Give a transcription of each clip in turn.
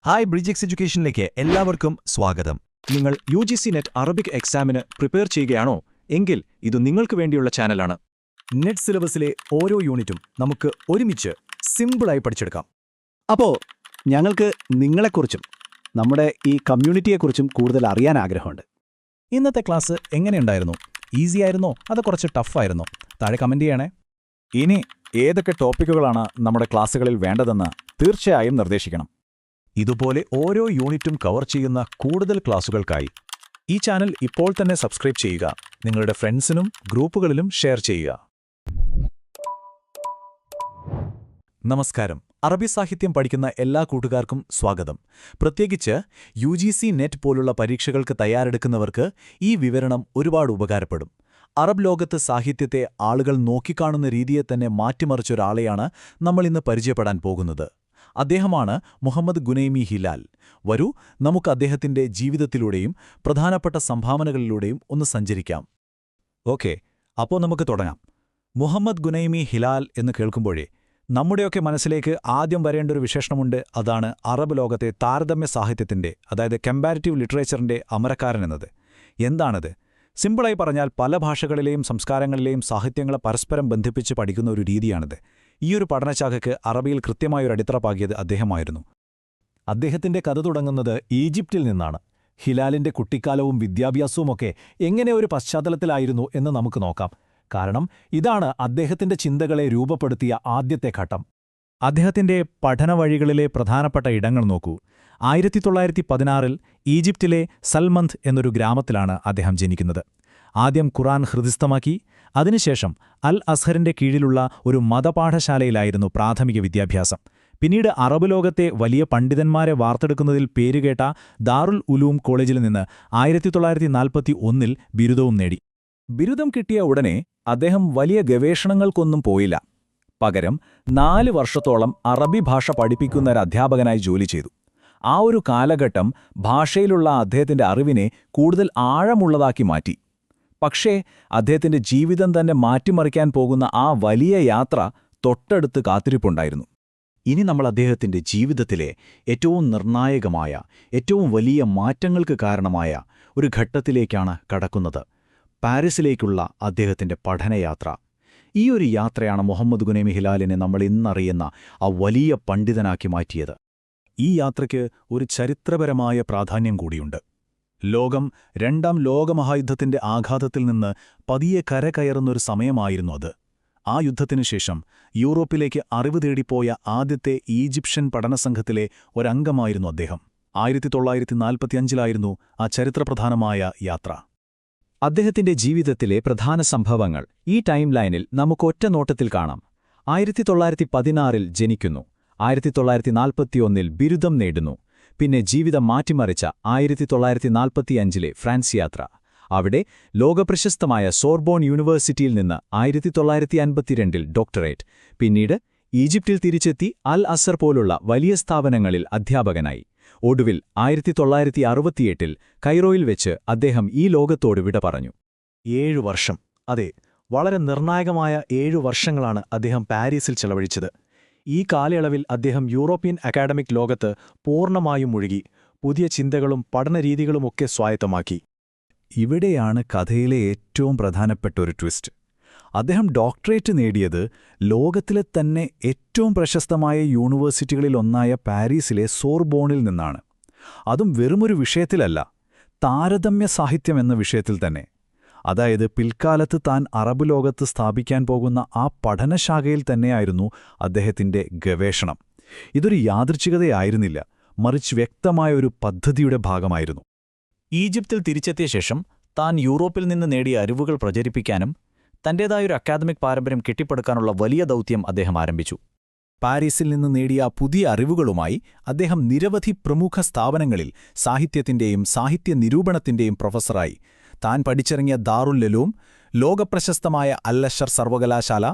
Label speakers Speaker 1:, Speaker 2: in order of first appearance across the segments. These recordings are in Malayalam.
Speaker 1: ഹായ് ബ്രിഡ്ജ് എഡ്യൂക്കേഷനിലേക്ക് എല്ലാവർക്കും സ്വാഗതം.
Speaker 2: നിങ്ങൾ UGC നെറ്റ് അറബിക് എക്സാമിന് പ്രിപ്പയർ ചെയ്യുകയാണോ? എങ്കിൽ ഇത് നിങ്ങൾക്ക് വേണ്ടിയുള്ള ചാനലാണ്.
Speaker 1: നെറ്റ് സിലബസിലെ ഓരോ യൂണിറ്റും നമുക്ക് ഒരുമിച്ച് സിമ്പിളായി പഠിച്ചെടുക്കാം.
Speaker 2: അപ്പോൾ ഞങ്ങൾക്ക് നിങ്ങളെക്കുറിച്ചും നമ്മുടെ ഈ കമ്മ്യൂണിറ്റിയെക്കുറിച്ചും കൂടുതൽ അറിയാൻ ആഗ്രഹമുണ്ട്.
Speaker 1: ഇന്നത്തെ ക്ലാസ് എങ്ങനെയുണ്ടായിരുന്നു? ഈസി ആയിരുന്നോ അതോ കുറച്ച് ടഫായിരുന്നോ? താഴെ കമന്റ് ചെയ്യണേ.
Speaker 2: ഇനി ഏതൊക്കെ ടോപ്പിക്കുകളാണ് നമ്മുടെ ക്ലാസ്സുകളിൽ വേണ്ടതെന്ന് തീർച്ചയായും നിർദ്ദേശിക്കണം.
Speaker 1: ഇതുപോലെ ഓരോ യൂണിറ്റും കവർ ചെയ്യുന്ന കൂടുതൽ ക്ലാസുകൾക്കായി ഈ ചാനൽ ഇപ്പോൾ തന്നെ സബ്സ്ക്രൈബ് ചെയ്യുക. നിങ്ങളുടെ ഫ്രണ്ട്സിനും ഗ്രൂപ്പുകളിലും ഷെയർ ചെയ്യുക. നമസ്കാരം. അറബി സാഹിത്യം പഠിക്കുന്ന എല്ലാ കൂട്ടുകാർക്കും സ്വാഗതം. പ്രത്യേകിച്ച് UGC നെറ്റ് പോലുള്ള പരീക്ഷകൾക്ക് തയ്യാറെടുക്കുന്നവർക്ക് ഈ വിവരണം ഒരുപാട് ഉപകാരപ്പെടും. അറബ് ലോകത്ത് സാഹിത്യത്തെ ആളുകൾ നോക്കിക്കാണുന്ന രീതിയെ തന്നെ മാറ്റിമറിച്ചൊരാളെയാണ് നമ്മളിന്ന് പരിചയപ്പെടാൻ പോകുന്നത്. അദ്ദേഹമാണ് മുഹമ്മദ് ഗുനൈമി ഹിലാൽ. വരൂ, നമുക്ക് അദ്ദേഹത്തിന്റെ ജീവിതത്തിലൂടെയും പ്രധാനപ്പെട്ട സംഭാവനകളിലൂടെയും ഒന്ന് സഞ്ചരിക്കാം. ഓക്കെ, അപ്പോൾ നമുക്ക് തുടങ്ങാം. മുഹമ്മദ് ഗുനൈമി ഹിലാൽ എന്ന് കേൾക്കുമ്പോഴേ നമ്മുടെയൊക്കെ മനസ്സിലേക്ക് ആദ്യം വരേണ്ടൊരു വിശേഷണമുണ്ട്. അതാണ് അറബ് ലോകത്തെ താരതമ്യ സാഹിത്യത്തിന്റെ, അതായത് കമ്പാരിറ്റീവ് ലിറ്ററേച്ചറിന്റെ അമരക്കാരൻ എന്നത്. എന്താണത്? സിമ്പിളായി പറഞ്ഞാൽ പല ഭാഷകളിലെയും സംസ്കാരങ്ങളിലെയും സാഹിത്യങ്ങളെ പരസ്പരം ബന്ധിപ്പിച്ച് പഠിക്കുന്ന ഒരു രീതിയാണിത്. ഈയൊരു പഠനശാഖയ്ക്ക് അറബിയിൽ കൃത്യമായൊരു അടിത്തറ പാകിയത് അദ്ദേഹമായിരുന്നു. അദ്ദേഹത്തിന്റെ കഥ തുടങ്ങുന്നത് ഈജിപ്തിൽ നിന്നാണ്. ഹിലാലിന്റെ കുട്ടിക്കാലവും വിദ്യാഭ്യാസവുമൊക്കെ എങ്ങനെ ഒരു പശ്ചാത്തലത്തിലായിരുന്നു എന്ന് നമുക്ക് നോക്കാം. കാരണം ഇതാണ് അദ്ദേഹത്തിന്റെ ചിന്തകളെ രൂപപ്പെടുത്തിയ ആദ്യത്തെ ഘട്ടം. അദ്ദേഹത്തിന്റെ പഠനവഴികളിലെ പ്രധാനപ്പെട്ട ഇടങ്ങൾ നോക്കൂ. 1916 ഈജിപ്തിലെ സൽമന്ത് എന്നൊരു ഗ്രാമത്തിലാണ് അദ്ദേഹം ജനിക്കുന്നത്. ആദ്യം ഖുർആൻ ഹൃദിസ്ഥമാക്കി. അതിനുശേഷം അൽ അസ്ഹറിന്റെ കീഴിലുള്ള ഒരു മതപാഠശാലയിലായിരുന്നു പ്രാഥമിക വിദ്യാഭ്യാസം. പിന്നീട് അറബ് ലോകത്തെ വലിയ പണ്ഡിതന്മാരെ വാർത്തെടുക്കുന്നതിൽ പേരുകേട്ട ദാറുൽ ഉലൂം കോളേജിൽ നിന്ന് 1941 ബിരുദവും നേടി. ബിരുദം കിട്ടിയ ഉടനെ അദ്ദേഹം വലിയ ഗവേഷണങ്ങൾക്കൊന്നും പോയില്ല. പകരം 4 വർഷത്തോളം അറബി ഭാഷ പഠിപ്പിക്കുന്ന ഒരു അധ്യാപകനായി ജോലി ചെയ്തു. ആ ഒരു കാലഘട്ടം ഭാഷയിലുള്ള അദ്ദേഹത്തിന്റെ അറിവിനെ കൂടുതൽ ആഴമുള്ളതാക്കി മാറ്റി. പക്ഷേ അദ്ദേഹത്തിന്റെ ജീവിതം തന്നെ മാറ്റിമറിക്കാൻ പോകുന്ന ആ വലിയ യാത്ര തൊട്ടടുത്ത് കാത്തിരിപ്പുണ്ടായിരുന്നു. ഇനി നമ്മൾ അദ്ദേഹത്തിന്റെ ജീവിതത്തിലെ ഏറ്റവും നിർണായകമായ, ഏറ്റവും വലിയ മാറ്റങ്ങൾക്ക് കാരണമായ ഒരു ഘട്ടത്തിലേക്കാണ് കടക്കുന്നത്. പാരീസിലേക്കുള്ള അദ്ദേഹത്തിന്റെ പഠനയാത്ര. ഈ ഒരു യാത്രയാണ് മുഹമ്മദ് ഗുനൈമി ഹിലാലിനെ നമ്മൾ ഇന്നറിയുന്ന ആ വലിയ പണ്ഡിതനാക്കി മാറ്റിയത്. ഈ യാത്രയ്ക്ക് ഒരു ചരിത്രപരമായ പ്രാധാന്യം കൂടിയുണ്ട്. ലോകം രണ്ടാം ലോകമഹായുദ്ധത്തിന്റെ ആഘാതത്തിൽ നിന്ന് പതിയെ കരകയറുന്നൊരു സമയമായിരുന്നു അത്. ആ യുദ്ധത്തിനു ശേഷം യൂറോപ്പിലേക്ക് അറിവ് തേടിപ്പോയ ആദ്യത്തെ ഈജിപ്ഷ്യൻ പഠനസംഘത്തിലെ ഒരംഗമായിരുന്നു അദ്ദേഹം. 1945 ആ ചരിത്രപ്രധാനമായ യാത്ര. അദ്ദേഹത്തിന്റെ ജീവിതത്തിലെ പ്രധാന സംഭവങ്ങൾ ഈ ടൈം ലൈനിൽ നമുക്ക് ഒറ്റ നോട്ടത്തിൽ കാണാം. 1916 ജനിക്കുന്നു. 1941 ബിരുദം നേടുന്നു. പിന്നെ ജീവിതം മാറ്റിമറിച്ച 1945 ഫ്രാൻസ് യാത്ര. അവിടെ ലോകപ്രശസ്തമായ സോർബോൺ യൂണിവേഴ്സിറ്റിയിൽ നിന്ന് 1952 ഡോക്ടറേറ്റ്. പിന്നീട് ഈജിപ്തിൽ തിരിച്ചെത്തി അൽ അസർ പോലുള്ള വലിയ സ്ഥാപനങ്ങളിൽ അധ്യാപകനായി. ഒടുവിൽ 1968 കൈറോയിൽ വെച്ച് അദ്ദേഹം ഈ ലോകത്തോട് വിട പറഞ്ഞു. 7 വർഷം, അതെ, വളരെ നിർണായകമായ 7 വർഷങ്ങളാണ് അദ്ദേഹം പാരീസിൽ ചെലവഴിച്ചത്. ഈ കാലയളവിൽ അദ്ദേഹം യൂറോപ്യൻ അക്കാഡമിക് ലോകത്ത് പൂർണ്ണമായും മുഴുകി. പുതിയ ചിന്തകളും പഠനരീതികളുമൊക്കെ സ്വായത്തമാക്കി. ഇവിടെയാണ് കഥയിലെ ഏറ്റവും പ്രധാനപ്പെട്ട ഒരു ട്വിസ്റ്റ്. അദ്ദേഹം ഡോക്ടറേറ്റ് നേടിയത് ലോകത്തിലെ തന്നെ ഏറ്റവും പ്രശസ്തമായ യൂണിവേഴ്സിറ്റികളിലൊന്നായ പാരീസിലെ സോർബോണിൽ നിന്നാണ്. അതും വെറുമൊരു വിഷയത്തിലല്ല, താരതമ്യ സാഹിത്യം എന്ന വിഷയത്തിൽ തന്നെ. അതായത് പിൽക്കാലത്ത് താൻ അറബ് ലോകത്ത് സ്ഥാപിക്കാൻ പോകുന്ന ആ പഠനശാഖയിൽ തന്നെയായിരുന്നു അദ്ദേഹത്തിന്റെ ഗവേഷണം. ഇതൊരു യാദൃച്ഛികതയായിരുന്നില്ല, മറിച്ച് വ്യക്തമായ ഒരു പദ്ധതിയുടെ ഭാഗമായിരുന്നു. ഈജിപ്തിൽ തിരിച്ചെത്തിയ ശേഷം താൻ യൂറോപ്പിൽ നിന്ന് നേടിയ അറിവുകൾ പ്രചരിപ്പിക്കാനും തന്റേതായൊരു അക്കാദമിക് പാരമ്പര്യം കെട്ടിപ്പടുക്കാനുള്ള വലിയ ദൗത്യം അദ്ദേഹം ആരംഭിച്ചു. പാരീസിൽ നിന്ന് നേടിയ പുതിയ അറിവുകളുമായി അദ്ദേഹം നിരവധി പ്രമുഖ സ്ഥാപനങ്ങളിൽ സാഹിത്യത്തിന്റെയും സാഹിത്യ നിരൂപണത്തിന്റെയും പ്രൊഫസറായി. താൻ പഠിച്ചിറങ്ങിയ ദാറുൽ ഉലൂം, ലോകപ്രശസ്തമായ അൽ അസ്ഹർ സർവകലാശാല,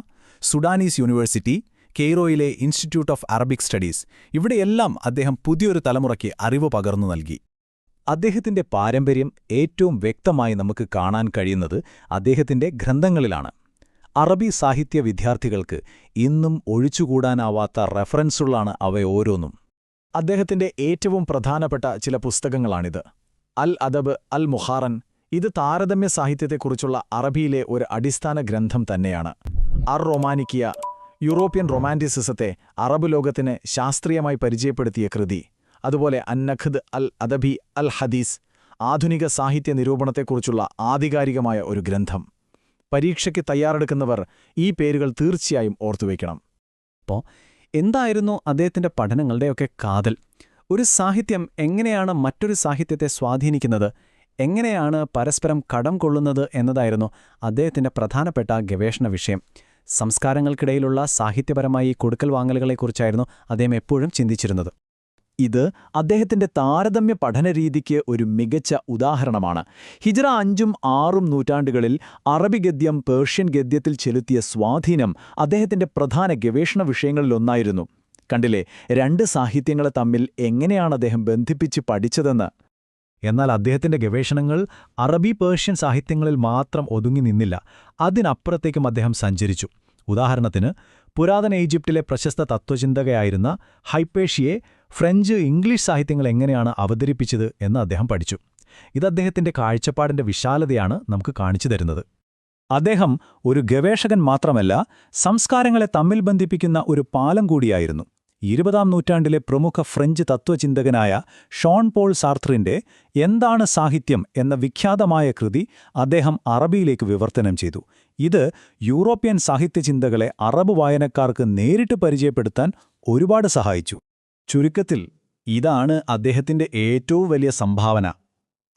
Speaker 1: സുഡാനീസ് യൂണിവേഴ്സിറ്റി, കെയ്റോയിലെ ഇൻസ്റ്റിറ്റ്യൂട്ട് ഓഫ് അറബിക് സ്റ്റഡീസ്, ഇവിടെയെല്ലാം അദ്ദേഹം പുതിയൊരു തലമുറയ്ക്ക് അറിവ് പകർന്നു നൽകി. അദ്ദേഹത്തിന്റെ പാരമ്പര്യം ഏറ്റവും വ്യക്തമായി നമുക്ക് കാണാൻ കഴിയുന്നത് അദ്ദേഹത്തിന്റെ ഗ്രന്ഥങ്ങളിലാണ്. അറബി സാഹിത്യ വിദ്യാർത്ഥികൾക്ക് ഇന്നും ഒഴിച്ചുകൂടാനാവാത്ത റെഫറൻസുകളാണ് അവയോരോന്നും. അദ്ദേഹത്തിന്റെ ഏറ്റവും പ്രധാനപ്പെട്ട ചില പുസ്തകങ്ങളാണിത്. അൽ അദബ് അൽ മുഹാറൻ. ഇത് താരതമ്യ സാഹിത്യത്തെക്കുറിച്ചുള്ള അറബിയിലെ ഒരു അടിസ്ഥാന ഗ്രന്ഥം തന്നെയാണ്. അർ റൊമാനിക്കിയ, യൂറോപ്യൻ റൊമാന്റിസിസത്തെ അറബ് ലോകത്തിന് ശാസ്ത്രീയമായി പരിചയപ്പെടുത്തിയ കൃതി. അതുപോലെ അന്നഖദ് അൽ അദബി അൽ ഹദീസ്, ആധുനിക സാഹിത്യ നിരൂപണത്തെക്കുറിച്ചുള്ള ആധികാരികമായ ഒരു ഗ്രന്ഥം. പരീക്ഷയ്ക്ക് തയ്യാറെടുക്കുന്നവർ ഈ പേരുകൾ തീർച്ചയായും ഓർത്തുവയ്ക്കണം.
Speaker 2: അപ്പോൾ എന്തായിരുന്നു അദ്ദേഹത്തിന്റെ പഠനങ്ങളുടെയൊക്കെ കാതൽ? ഒരു സാഹിത്യം എങ്ങനെയാണ് മറ്റൊരു സാഹിത്യത്തെ സ്വാധീനിക്കുന്നത്, എങ്ങനെയാണ് പരസ്പരം കടം കൊള്ളുന്നത് എന്നതായിരുന്നു അദ്ദേഹത്തിന്റെ പ്രധാനപ്പെട്ട ഗവേഷണ വിഷയം. സംസ്കാരങ്ങൾക്കിടയിലുള്ള സാഹിത്യപരമായി കൊടുക്കൽ വാങ്ങലുകളെക്കുറിച്ചായിരുന്നു അദ്ദേഹം എപ്പോഴും ചിന്തിച്ചിരുന്നത്. ഇത് അദ്ദേഹത്തിന്റെ താരതമ്യ പഠനരീതിക്ക് ഒരു മികച്ച ഉദാഹരണമാണ്. ഹിജ്റ 5ഉം 6ഉം നൂറ്റാണ്ടുകളിൽ അറബി ഗദ്യം പേർഷ്യൻ ഗദ്യത്തിൽ ചെലുത്തിയ സ്വാധീനം അദ്ദേഹത്തിന്റെ പ്രധാന ഗവേഷണ വിഷയങ്ങളിലൊന്നായിരുന്നു. കണ്ടില്ലേ, രണ്ട് സാഹിത്യങ്ങളെ തമ്മിൽ എങ്ങനെയാണ് അദ്ദേഹം ബന്ധിപ്പിച്ച് പഠിച്ചതെന്ന്. എന്നാൽ അദ്ദേഹത്തിന്റെ ഗവേഷണങ്ങൾ അറബി പേർഷ്യൻ സാഹിത്യങ്ങളിൽ മാത്രം ഒതുങ്ങി നിന്നില്ല. അതിനപ്പുറത്തേക്കും അദ്ദേഹം സഞ്ചരിച്ചു. ഉദാഹരണത്തിന്, പുരാതന ഈജിപ്തിലെ പ്രശസ്ത തത്വചിന്തകയായിരുന്ന ഹൈപ്പേഷ്യയെ ഫ്രഞ്ച്, ഇംഗ്ലീഷ് സാഹിത്യങ്ങൾ എങ്ങനെയാണ് അവതരിപ്പിച്ചത് എന്ന് അദ്ദേഹം പഠിച്ചു. ഇത് അദ്ദേഹത്തിന്റെ കാഴ്ചപ്പാടിന്റെ വിശാലതയാണ് നമുക്ക് കാണിച്ചു തരുന്നത്. അദ്ദേഹം ഒരു ഗവേഷകൻ മാത്രമല്ല, സംസ്കാരങ്ങളെ തമ്മിൽ ബന്ധിപ്പിക്കുന്ന ഒരു പാലം കൂടിയായിരുന്നു. 20-ാം നൂറ്റാണ്ടിലെ പ്രമുഖ ഫ്രഞ്ച് തത്വചിന്തകനായ ഷോൺ പോൾ സാർത്രിന്റെ എന്താണ് സാഹിത്യം എന്ന വിഖ്യാതമായ കൃതി അദ്ദേഹം അറബിയിലേക്ക് വിവർത്തനം ചെയ്തു. ഇത് യൂറോപ്യൻ സാഹിത്യചിന്തകളെ അറബ് വായനക്കാർക്ക് നേരിട്ട് പരിചയപ്പെടുത്താൻ ഒരുപാട് സഹായിച്ചു. ചുരുക്കത്തിൽ ഇതാണ് അദ്ദേഹത്തിന്റെ ഏറ്റവും വലിയ സംഭാവന.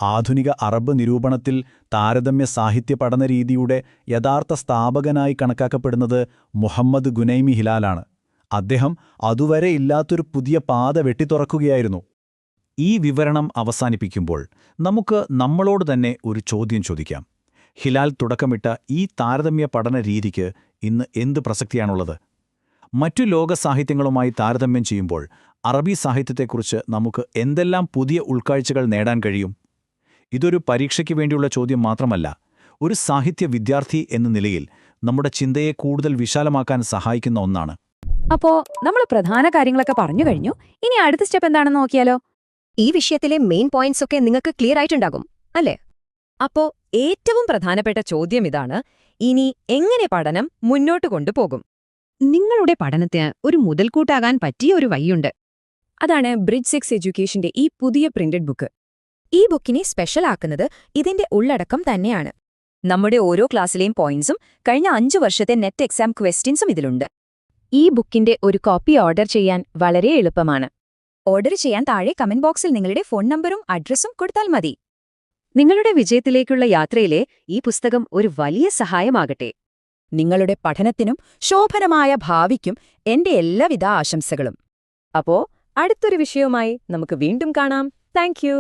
Speaker 2: ആധുനിക അറബ് നിരൂപണത്തിൽ താരതമ്യ സാഹിത്യ പഠനരീതിയുടെ യഥാർത്ഥ സ്ഥാപകനായി കണക്കാക്കപ്പെടുന്നത് മുഹമ്മദ് ഗുനൈമി ഹിലാലാണ്. അദ്ദേഹം അതുവരെ ഇല്ലാത്തൊരു പുതിയ പാത വെട്ടിത്തുറക്കുകയായിരുന്നു. ഈ വിവരണം അവസാനിപ്പിക്കുമ്പോൾ നമുക്ക് നമ്മളോട് തന്നെ ഒരു ചോദ്യം ചോദിക്കാം. ഹിലാൽ തുടക്കമിട്ട ഈ താരതമ്യ പഠന രീതിക്ക് ഇന്ന് എന്ത് പ്രസക്തിയാണുള്ളത്? മറ്റു ലോക സാഹിത്യങ്ങളുമായി താരതമ്യം ചെയ്യുമ്പോൾ അറബി സാഹിത്യത്തെക്കുറിച്ച് നമുക്ക് എന്തെല്ലാം പുതിയ ഉൾക്കാഴ്ചകൾ നേടാൻ കഴിയും? ഇതൊരു പരീക്ഷയ്ക്ക് വേണ്ടിയുള്ള ചോദ്യം മാത്രമല്ല, ഒരു സാഹിത്യ വിദ്യാർത്ഥി എന്ന നിലയിൽ നമ്മുടെ ചിന്തയെ കൂടുതൽ വിശാലമാക്കാൻ സഹായിക്കുന്ന ഒന്നാണ്.
Speaker 3: അപ്പോ നമ്മൾ പ്രധാന കാര്യങ്ങളൊക്കെ പറഞ്ഞു കഴിഞ്ഞു. ഇനി അടുത്ത സ്റ്റെപ്പ് എന്താണെന്ന് നോക്കിയാലോ?
Speaker 4: ഈ വിഷയത്തിലെ മെയിൻ പോയിന്റ്സ് ഒക്കെ നിങ്ങൾക്ക് ക്ലിയർ ആയിട്ടുണ്ടാകും അല്ലേ? അപ്പോ ഏറ്റവും പ്രധാനപ്പെട്ട ചോദ്യം ഇതാണ്: ഇനി എങ്ങനെ പഠനം മുന്നോട്ട് കൊണ്ടുപോകും?
Speaker 3: നിങ്ങളുടെ പഠനത്തിന് ഒരു മുതൽക്കൂട്ടാകാൻ പറ്റിയ ഒരു വഴിയുണ്ട്. അതാണ് ബ്രിഡ്ജ് 6 എഡ്യൂക്കേഷന്റെ ഈ പുതിയ പ്രിന്റഡ് ബുക്ക്.
Speaker 4: ഈ ബുക്കിനെ സ്പെഷ്യൽ ആക്കുന്നത് ഇതിന്റെ ഉള്ളടക്കം തന്നെയാണ്.
Speaker 3: നമ്മുടെ ഓരോ ക്ലാസ്സിലെയും പോയിന്റ്സും കഴിഞ്ഞ 5 വർഷത്തെ നെറ്റ് എക്സാം ക്വസ്റ്റ്യൻസും ഇതിലുണ്ട്. ഈ ബുക്കിന്റെ ഒരു കോപ്പി ഓർഡർ ചെയ്യാൻ വളരെ എളുപ്പമാണ്. ഓർഡർ ചെയ്യാൻ താഴെ കമന്റ് ബോക്സിൽ നിങ്ങളുടെ ഫോൺ നമ്പറും അഡ്രസ്സും കൊടുത്താൽ മതി. നിങ്ങളുടെ വിജയത്തിലേക്കുള്ള യാത്രയിലെ ഈ പുസ്തകം ഒരു വലിയ സഹായമാകട്ടെ.
Speaker 4: നിങ്ങളുടെ പഠനത്തിനും ശോഭനമായ ഭാവിക്കും എന്റെ എല്ലാവിധ ആശംസകളും.
Speaker 3: അപ്പോ അടുത്തൊരു വിഷയവുമായി നമുക്ക് വീണ്ടും കാണാം. Thank you.